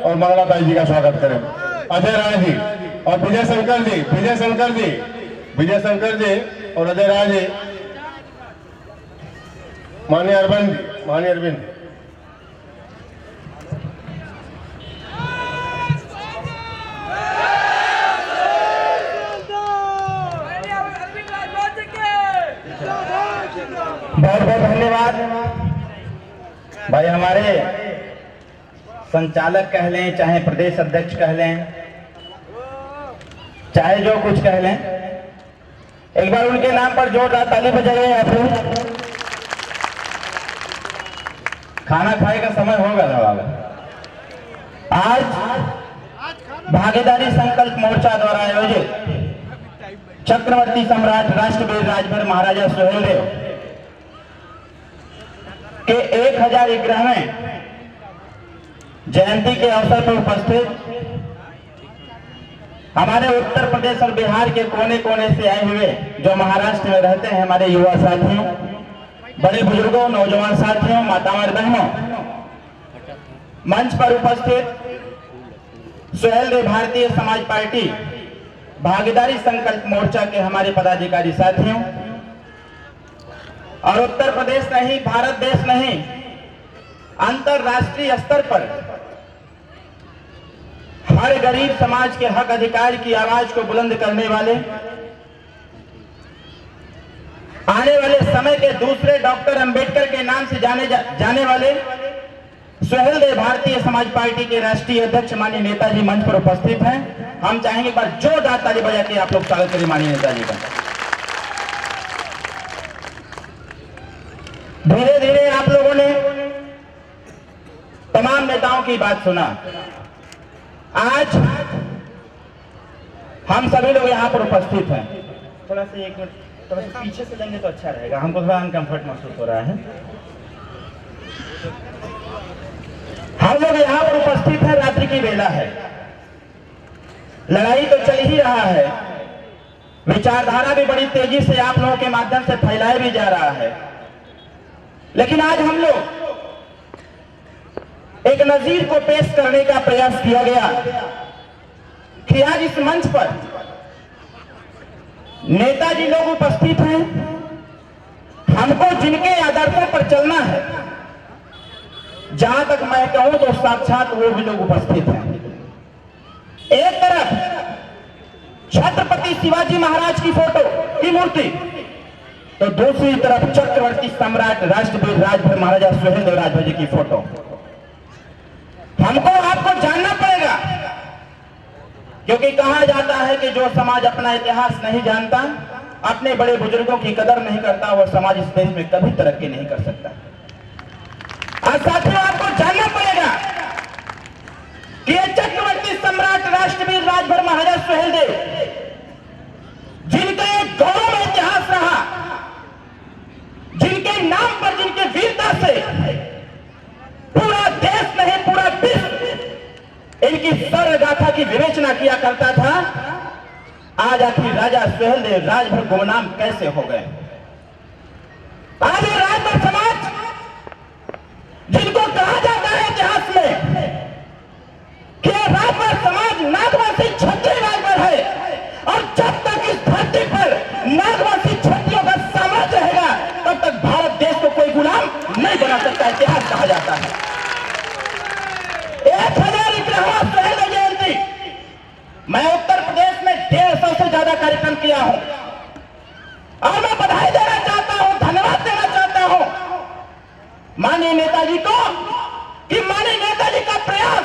और मंगला ताई जी का स्वागत करें। अजय राय जी और विजय शंकर जी, विजय शंकर जी, विजय शंकर जी और अजय राय जी, माननीय अरविंद, माननीय अरविंद। बहुत बहुत धन्यवाद भाई। हमारे संचालक कह लें, चाहे प्रदेश अध्यक्ष कह लें, चाहे जो कुछ कह लें, एक बार उनके नाम पर जोरदार ताली बजाइए। आप लोग खाना खाए का समय होगा ना। आज भागीदारी संकल्प मोर्चा द्वारा आयोजित चक्रवर्ती सम्राट राष्ट्रवीर राजभर महाराजा सुहेलदेव के 1011वें जयंती के अवसर पर उपस्थित हमारे उत्तर प्रदेश और बिहार के कोने कोने से आए हुए जो महाराष्ट्र में रहते हैं हमारे युवा साथियों, बड़े बुजुर्गों, नौजवान साथियों, माताओं और बहनों, मंच पर उपस्थित सुहेलदेव भारतीय समाज पार्टी भागीदारी संकल्प मोर्चा के हमारे पदाधिकारी साथियों, और उत्तर प्रदेश नहीं, भारत देश नहीं, अंतरराष्ट्रीय स्तर पर हर गरीब समाज के हक अधिकार की आवाज को बुलंद करने वाले, आने वाले समय के दूसरे डॉक्टर अंबेडकर के नाम से जाने वाले सुहेलदेव भारतीय समाज पार्टी के राष्ट्रीय अध्यक्ष माननीय नेताजी मंच पर उपस्थित हैं। हम चाहेंगे एक बार जोरदार ताली बजा के आप लोग स्वागत करें माननीय नेताजी का। धीरे धीरे आप लोगों ने तमाम नेताओं की बात सुना। आज हम सभी लोग यहाँ पर उपस्थित हैं। थोड़ा सा एक मिनट, थोड़ा सा पीछे से लेंगे तो अच्छा रहेगा, हमको थोड़ा अनकंफर्ट महसूस हो रहा है। हम लोग यहाँ पर उपस्थित हैं, रात्रि की बेला है, लड़ाई तो चल ही रहा है, विचारधारा भी बड़ी तेजी से आप लोगों के माध्यम से फैलाया भी जा रहा है, लेकिन आज हम लोग एक नजीर को पेश करने का प्रयास किया गया कि आज इस मंच पर नेताजी लोग उपस्थित हैं। हमको जिनके आदर्शों पर चलना है, जहां तक मैं कहूं तो साक्षात वो भी लोग उपस्थित हैं। एक तरफ छत्रपति शिवाजी महाराज की फोटो की मूर्ति, तो दूसरी तरफ चक्रवर्ती सम्राट राष्ट्रवीर राजभर महाराजा सुहेलदेव राजभर जी की फोटो। हमको आपको जानना पड़ेगा, क्योंकि कहा जाता है कि जो समाज अपना इतिहास नहीं जानता, अपने बड़े बुजुर्गों की कदर नहीं करता, वह समाज इस देश में कभी तरक्की नहीं कर सकता। आज साथियों आपको जानना पड़ेगा कि ये चक्रवर्ती सम्राट राष्ट्रवीर राजभर महाराजा सुहेलदेव, जिनका एक गौरव इतिहास रहा, जिनके नाम पर, जिनके वीरता से पूरा देश नहीं पूरा विश्व इनकी सर्वगाथा की विवेचना किया करता था, आज आखिर राजा सुहेलदेव राजभर गुमनाम कैसे हो गए। आज ये राजभर समाज, जिनको कहा जाता है इतिहास में कि राजभर समाज नागवंशी क्षत्रिय राजभर है, और जब तक इस धरती पर नागवंशी क्षत्रियों का साम्राज्य रहेगा, तब तक भारत देश को कोई गुलाम नहीं बना सकता, इतिहास कहा जाता है। 1011वां सुहेलदेव जयंती मैं उत्तर प्रदेश में 150 से ज्यादा कार्यक्रम किया हूं, और मैं बधाई देना चाहता हूं, धन्यवाद देना चाहता हूं माननीय नेताजी को, कि माननीय नेताजी का प्रयास,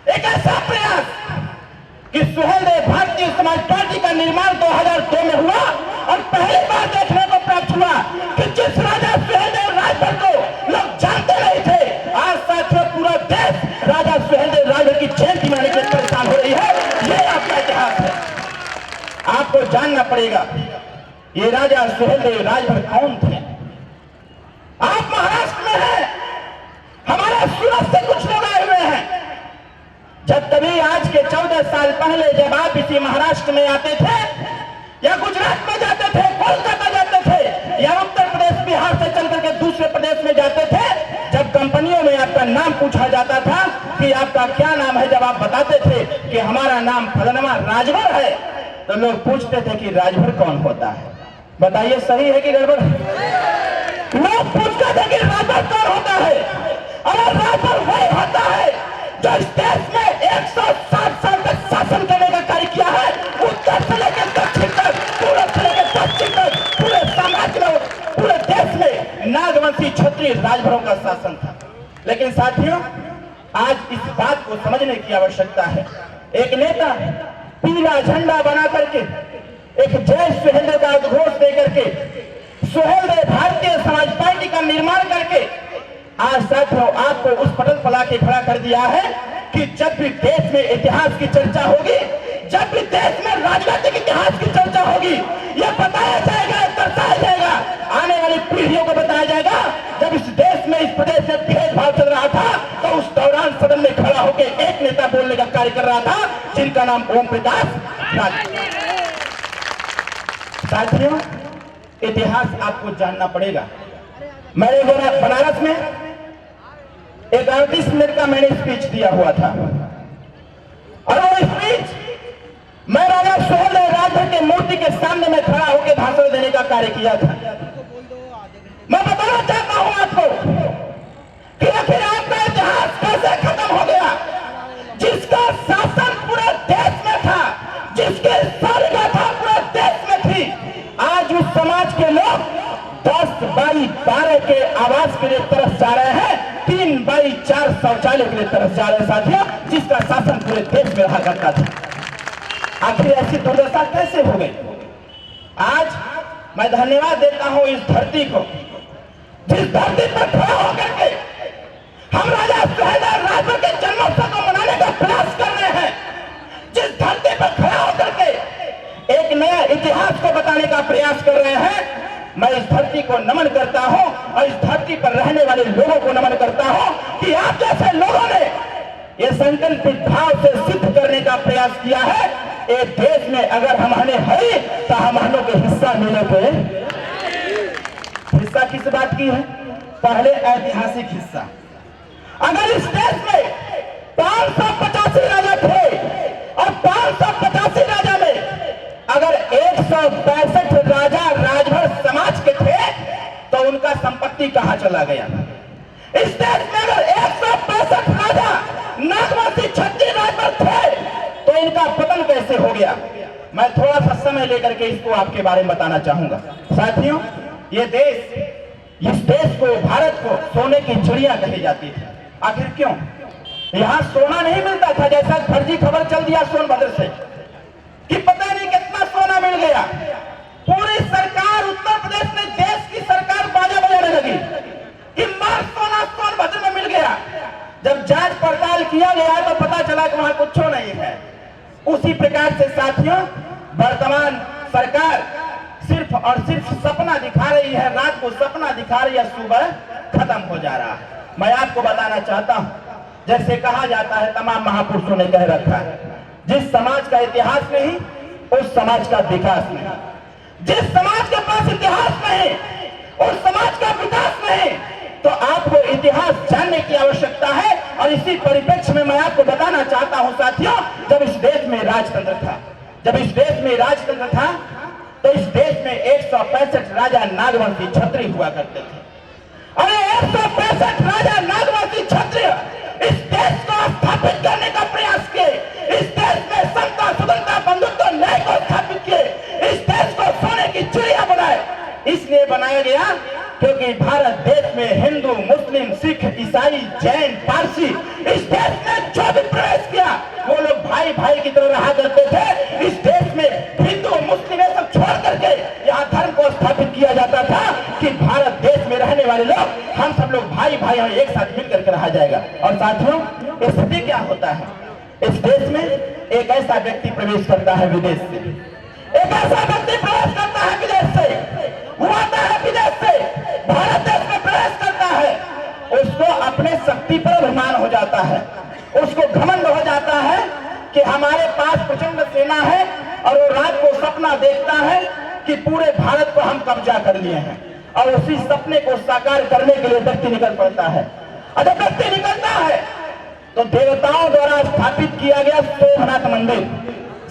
एक ऐसा प्रयास कि सुहेलदेव भारतीय समाज पार्टी का निर्माण 2002 में हुआ, और पहली बार देखने को प्राप्त हुआ कि जिस राजा सुहेलदेव राजभर को लोग जानते नहीं थे, आज साथियों पूरा देश राजा सुहेलदेव राजभर की जयंती मनाने के लिए परेशान हो रही है। ये आपका इतिहास है, आपको जानना पड़ेगा ये राजा सुहेलदेव राजभर कौन थे। आप महाराष्ट्र में हैं, हमारे सूरत से कुछ लोग आए हुए हैं। जब कभी आज के 14 साल पहले जब आप इसी महाराष्ट्र में आते थे, या गुजरात में जाते थे, कोलकाता जाते थे, या उत्तर प्रदेश बिहार से चल करके दूसरे प्रदेश में जाते थे, जब कंपनियों में आपका नाम पूछा जाता था कि आपका क्या नाम है, जब आप बताते थे कि हमारा नाम फलनवा राजभर है, तो लोग पूछते थे कि राजभर कौन होता है। बताइए सही है कि गड़बड़? लोग पूछते थे कि राजभर कौन होता है। अरे राजभर वही होता है जो इस देश में 160 साल तक शासन करने का कार्य किया है, उत्तर से लेकर दक्षिण तक, पूरब से लेकर पश्चिम तक, पूरे साम्राज्य में, पूरे देश में नागवंशी क्षत्रिय राजभरों का शासन था। लेकिन साथियों, आज इस बात को समझने की आवश्यकता है। एक नेता पीला झंडा बना करके, एक जय सुहेलदेव का उद्घोष दे करके, सुहेलदेव भारतीय समाज पार्टी का निर्माण करके आज साथियों आपको उस पटल पर लाके खड़ा कर दिया है कि जब भी देश में इतिहास की चर्चा होगी, जब भी देश में राजनीतिक इतिहास की चर्चा होगी, यह बताया जाएगा, दर्शाया जाएगा, आने वाली पीढ़ियों को बताया जाएगा जब इस देश में, इस प्रदेश में भेदभाव चल रहा था, तो उस दौरान सदन में खड़ा होकर एक नेता बोलने का कार्य कर रहा था जिनका नाम ओम प्रकाश राजभर। साथियों, इतिहास आपको जानना पड़ेगा। मैंने बनारस में एक 38 मिनट का मैंने स्पीच दिया हुआ था, और वो स्पीच मैं राजा सुहेलदेव राजभर के मूर्ति के सामने में खड़ा होकर भाषण देने का कार्य किया था। मैं बताना चाहता हूं आपको कि आखिर आपका इतिहास कैसे खत्म हो गया, जिसका शासन पूरे देश में था, जिसकी सारिगा था पूरे देश में थी। आज उस समाज के लोग 10/12 के आवास के लिए तरफ जा रहे हैं, 3/4 शौचालय के लिए तरफ जा रहे हैं साथियों, जिसका शासन पूरे देश में रहा करता था। आखिर ऐसी दुर्दशा कैसे हो गई? आज मैं धन्यवाद देता हूं इस धरती को, जिस धरती पर खड़ा होकर के हम राजा सुहेलदेव राजभर के जन्मोत्सव को मनाने का प्रयास कर रहे हैं, जिस धरती पर खड़ा होकर के एक नया इतिहास को बताने का प्रयास कर रहे हैं, मैं इस धरती को नमन करता हूं और इस धरती पर रहने वाले लोगों को नमन करता हूं कि आप जैसे लोगों ने ये संकल्पित भाव से सिद्ध करने का प्रयास किया है, एक देश में अगर हमने है तो हमनों के हिस्सा मिले थे। हिस्सा किस बात की है? पहले ऐतिहासिक हिस्सा। अगर इस देश में 585 राजा थे और 585 राजा में अगर 165 राजा राजभर समाज के थे, तो उनका संपत्ति कहां चला गया? इस देश में अगर 165 राजा नागवंशी क्षत्रिय राजभर थे, तो इनका पतन कैसे हो गया? मैं थोड़ा सा समय लेकर के इसको आपके बारे में बताना चाहूंगा। साथियों, ये देश, इस देश को, भारत को सोने की चिड़िया कही जाती थी। आखिर क्यों? यहां सोना नहीं मिलता था, जैसा फर्जी खबर चल दिया सोनभद्र से कि पता नहीं कितना सोना मिल गया। पूरी सरकार, उत्तर प्रदेश में देश की सरकार बाजा बजाने लगी कि मार सोना सोनभद्र में मिल गया। जब जांच पड़ताल किया गया तो पता चला कि वहां कुछ नहीं है। उसी प्रकार से साथियों, वर्तमान सरकार सिर्फ और सिर्फ सपना दिखा रही है, रात को सपना दिखा रही है, सुबह खत्म हो जा रहा है। मैं आपको बताना चाहता हूं, जैसे कहा जाता है, तमाम महापुरुषों ने कह रखा है, जिस समाज का इतिहास नहीं उस समाज का विकास नहीं, जिस समाज के पास इतिहास नहीं उस समाज का विकास नहीं। तो आपको इतिहास जानने की आवश्यकता है। और इसी परिप्रेक्ष्य में मैं आपको बताना चाहता हूं साथियों, जब इस देश में राजतंत्र था, जब इस देश में राजतंत्र था, तो इस देश में 165 राजा नागवंशी क्षत्रिय हुआ करते थे। अरे 165 राजा नागवंशी क्षत्रिय इस देश को स्थापित करने का प्रयास किए, इस देश में समता, स्वतंत्रता, बंधुत्व, न्याय को स्थापित किए, इस देश को सोने की चिड़िया बनाए। इसलिए बनाया गया क्योंकि भारत देश में हिंदू, मुस्लिम, सिख, ईसाई, जैन, पारसी इस देश में जो भी प्रवेश किया वो लोग भाई भाई की तरह रहा करते थे। इस देश में हिंदू, मुस्लिम ये सब छोड़ करके यहाँ धर्म को स्थापित किया जाता था कि भारत देश में रहने वाले लोग, हम सब लोग भाई भाई हैं, एक साथ मिल करके रहा जाएगा। और साथियों, स्थिति क्या होता है? इस देश में एक ऐसा व्यक्ति प्रवेश करता है विदेश से, एक ऐसा व्यक्ति प्रवेश करता है विदेश से, वो आता है विदेश से, भारत देश में प्रवेश करता है, उसको अपने शक्ति पर अभिमान हो जाता है, उसको घमंड हो जाता है कि हमारे पास प्रचंड सेना है, और वो रात को सपना देखता है कि पूरे भारत को हम कब्जा कर लिए हैं, और उसी सपने को साकार करने के लिए व्यक्ति निकल पड़ता है। और जब व्यक्ति निकलता है तो देवताओं द्वारा स्थापित किया गया सोमनाथ मंदिर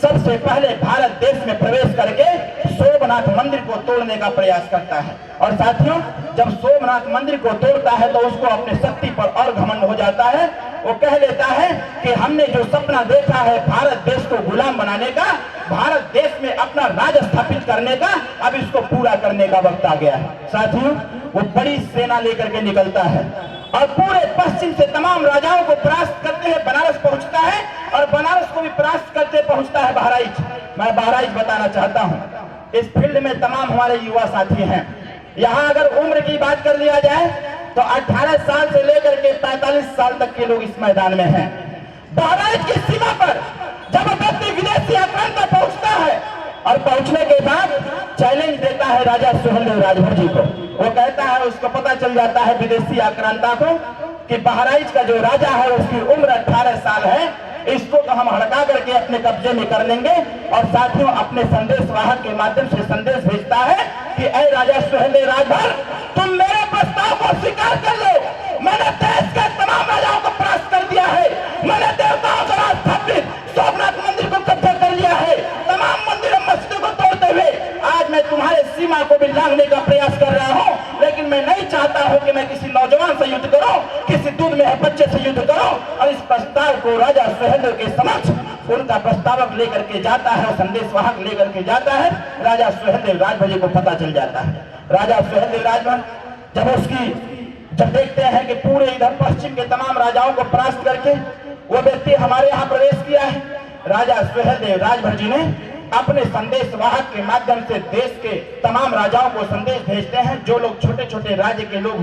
सबसे पहले भारत देश में प्रवेश करके सोमनाथ मंदिर को तोड़ने का प्रयास करता है। और साथियों, जब सोमनाथ मंदिर को तोड़ता है तो उसको अपने शक्ति पर और घमंड हो जाता है। वो कह लेता है कि हमने जो सपना देखा है भारत देश को गुलाम बनाने का, भारत देश में अपना राज स्थापित करने का, अब इसको पूरा करने का वक्त आ गया है। साथियों, वो बड़ी सेना लेकर के निकलता है और पूरे पश्चिम से तमाम राजाओं को परास्त करते हुए बनारस पहुंचता है और बनारस को भी परास्त करते पहुंचता है बहराइच। मैं बहराइच बताना चाहता हूं, इस फील्ड में तमाम हमारे युवा साथी हैं। यहाँ अगर उम्र की बात कर लिया जाए तो 18 साल से लेकर के 45 साल तक के लोग इस मैदान में हैं। बहराइच की सीमा पर जब व्यक्ति विदेशी आक्रांत पर पहुंचता है और पहुंचने के बाद चैलेंज देता है राजा सुहेलदेव राजभर जी को, वो कहता है, उसको पता चल जाता है विदेशी आक्रांता को कि बहराइच का जो राजा है उसकी उम्र 18 साल है, इसको तो हम हड़का करके अपने कब्जे में कर लेंगे। और साथियों, अपने संदेश वाहक के माध्यम से संदेश भेजता है कि ऐ राजा सुहेलदेव राजभर, तुम मेरे प्रस्ताव को स्वीकार कर लो। मैंने देश के तमाम राजाओं को परास्त कर दिया है, मैंने देवताओं द्वारा स्थापित सोमनाथ मंदिर को कब्जा कर लिया है, तमाम मंदिरों मस्जिदों को तोड़ते हुए आज मैं तुम्हारे सीमा को भी लांघने का प्रयास कर रहा हूं। लेकिन मैं नहीं चाहता हूं कि मैं किसी नौजवान से युद्ध करूं, किसी दूध में बच्चे से युद्ध करूं। और इस प्रस्ताव को राजा सुहेलदेव के समक्ष उनका प्रस्तावक लेकर के जाता है और संदेश वाहक लेकर के जाता है। राजा सुहेलदेव राजभर जी को पता चल जाता है। राजा सुहेलदेव राजभर जब देखते हैं कि पूरे इधर पश्चिम के तमाम राजाओं को परास्त करके वो व्यक्ति हमारे यहाँ प्रवेश किया है, राजा सुहेलदेव राजभर जी ने अपने संदेश वाहक के माध्यम से देश के तमाम राजाओं को संदेश भेजते हैं। जो लोग छोटे छोटे राज्य के लोग